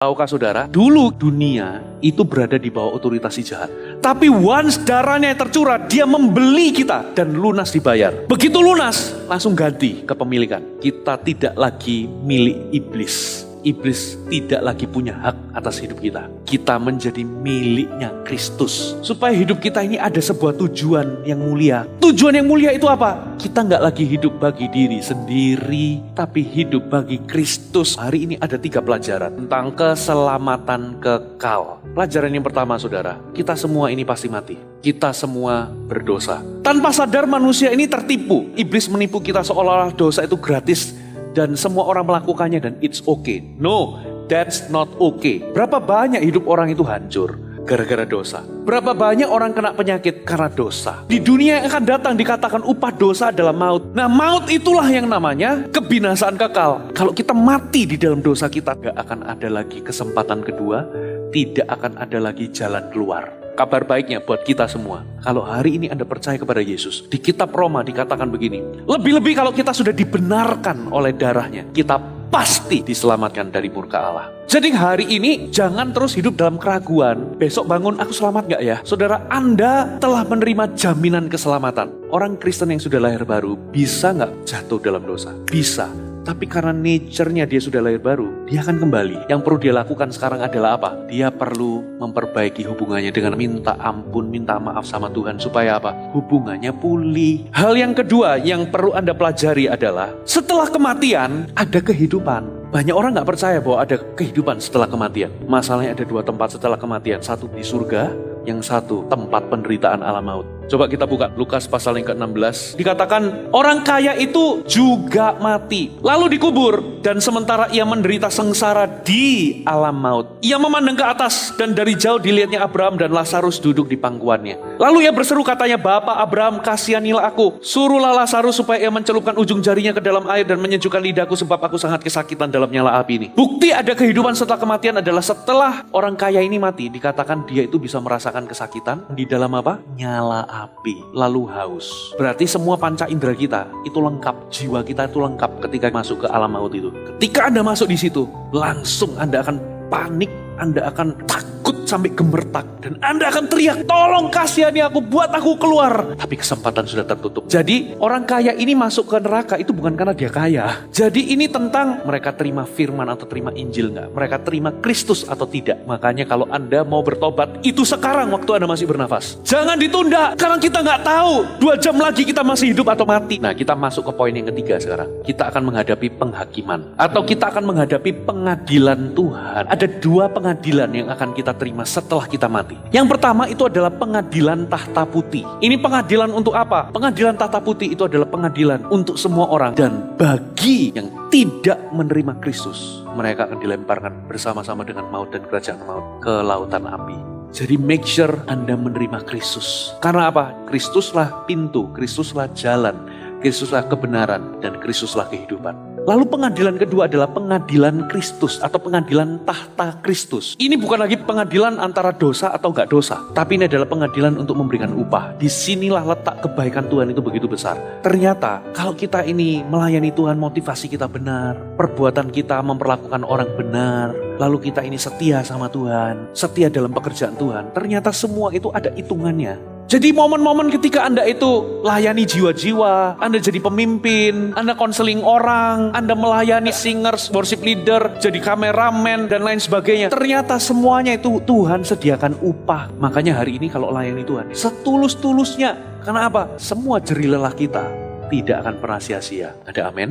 Tahukah saudara, dulu dunia itu berada di bawah otoritas si jahat. Tapi once darahnya yang tercurah, dia membeli kita dan lunas dibayar. Begitu lunas, langsung ganti kepemilikan. Kita tidak lagi milik iblis. Iblis tidak lagi punya hak atas hidup kita. Kita menjadi miliknya Kristus. Supaya hidup kita ini ada sebuah tujuan yang mulia. Tujuan yang mulia itu apa? Kita nggak lagi hidup bagi diri sendiri, tapi hidup bagi Kristus. Hari ini ada 3 pelajaran tentang keselamatan kekal. Pelajaran yang pertama, saudara, kita semua ini pasti mati. Kita semua berdosa. Tanpa sadar manusia ini tertipu. Iblis menipu kita seolah-olah dosa itu gratis. Dan semua orang melakukannya dan it's okay. No, that's not okay. Berapa banyak hidup orang itu hancur gara-gara dosa. Berapa banyak orang kena penyakit karena dosa. Di dunia yang akan datang dikatakan upah dosa adalah maut. Nah, maut itulah yang namanya kebinasaan kekal. Kalau kita mati di dalam dosa kita, gak akan ada lagi kesempatan kedua. Tidak akan ada lagi jalan keluar. Kabar baiknya buat kita semua, kalau hari ini Anda percaya kepada Yesus, di kitab Roma dikatakan begini, lebih-lebih kalau kita sudah dibenarkan oleh darahnya, kita pasti diselamatkan dari murka Allah. Jadi hari ini jangan terus hidup dalam keraguan, besok bangun aku selamat gak ya? Saudara, Anda telah menerima jaminan keselamatan. Orang Kristen yang sudah lahir baru bisa gak jatuh dalam dosa? Bisa. Tapi karena nature-nya dia sudah lahir baru, dia akan kembali. Yang perlu dia lakukan sekarang adalah apa? Dia perlu memperbaiki hubungannya dengan minta ampun, minta maaf sama Tuhan. Supaya apa? Hubungannya pulih. Hal yang kedua yang perlu Anda pelajari adalah, setelah kematian ada kehidupan. Banyak orang gak percaya bahwa ada kehidupan setelah kematian. Masalahnya ada 2 tempat setelah kematian. Satu di surga, yang satu tempat penderitaan alam maut. Coba kita buka Lukas pasal yang ke-16. Dikatakan orang kaya itu juga mati, lalu dikubur, dan sementara ia menderita sengsara di alam maut. Ia memandang ke atas dan dari jauh dilihatnya Abraham dan Lazarus duduk di pangkuannya. Lalu ia berseru, katanya, "Bapak Abraham, kasihanilah aku. Suruhlah Lazarus supaya ia mencelupkan ujung jarinya ke dalam air dan menyejukkan lidahku sebab aku sangat kesakitan dalam nyala api ini." Bukti ada kehidupan setelah kematian adalah setelah orang kaya ini mati, dikatakan dia itu bisa merasakan kesakitan di dalam apa? Nyala api, lalu haus. Berarti semua panca indera kita itu lengkap, jiwa kita itu lengkap ketika masuk ke alam maut itu. Ketika Anda masuk di situ, langsung Anda akan panik, Anda akan takut sampai gemertak, dan Anda akan teriak, "Tolong kasihani aku, buat aku keluar." Tapi kesempatan sudah tertutup. Jadi orang kaya ini masuk ke neraka itu bukan karena dia kaya. Jadi ini tentang mereka terima firman atau terima Injil enggak, mereka terima Kristus atau tidak. Makanya kalau Anda mau bertobat, itu sekarang waktu Anda masih bernafas. Jangan ditunda, karena kita nggak tahu 2 jam lagi kita masih hidup atau mati. Nah, kita masuk ke poin yang ketiga sekarang. Kita akan menghadapi penghakiman, atau kita akan menghadapi pengadilan Tuhan. Ada 2 pengadilan yang akan kita terima setelah kita mati. Yang pertama itu adalah pengadilan tahta putih. Ini pengadilan untuk apa? Pengadilan tahta putih itu adalah pengadilan untuk semua orang. Dan bagi yang tidak menerima Kristus, mereka akan dilemparkan bersama-sama dengan maut dan kerajaan maut ke lautan api. Jadi make sure Anda menerima Kristus. Karena apa? Kristuslah pintu, Kristuslah jalan, Kristuslah kebenaran, dan Kristuslah kehidupan. Lalu pengadilan kedua adalah pengadilan Kristus atau pengadilan tahta Kristus. Ini bukan lagi pengadilan antara dosa atau enggak dosa, tapi ini adalah pengadilan untuk memberikan upah. Disinilah letak kebaikan Tuhan itu begitu besar. Ternyata kalau kita ini melayani Tuhan, motivasi kita benar, perbuatan kita memperlakukan orang benar, lalu kita ini setia sama Tuhan, setia dalam pekerjaan Tuhan, ternyata semua itu ada hitungannya. Jadi momen-momen ketika Anda itu layani jiwa-jiwa, Anda jadi pemimpin, Anda konseling orang, Anda melayani singers, worship leader, jadi kameramen, dan lain sebagainya. Ternyata semuanya itu Tuhan sediakan upah. Makanya hari ini kalau layani Tuhan, setulus-tulusnya. Karena apa? Semua jerih lelah kita tidak akan pernah sia-sia. Ada amin?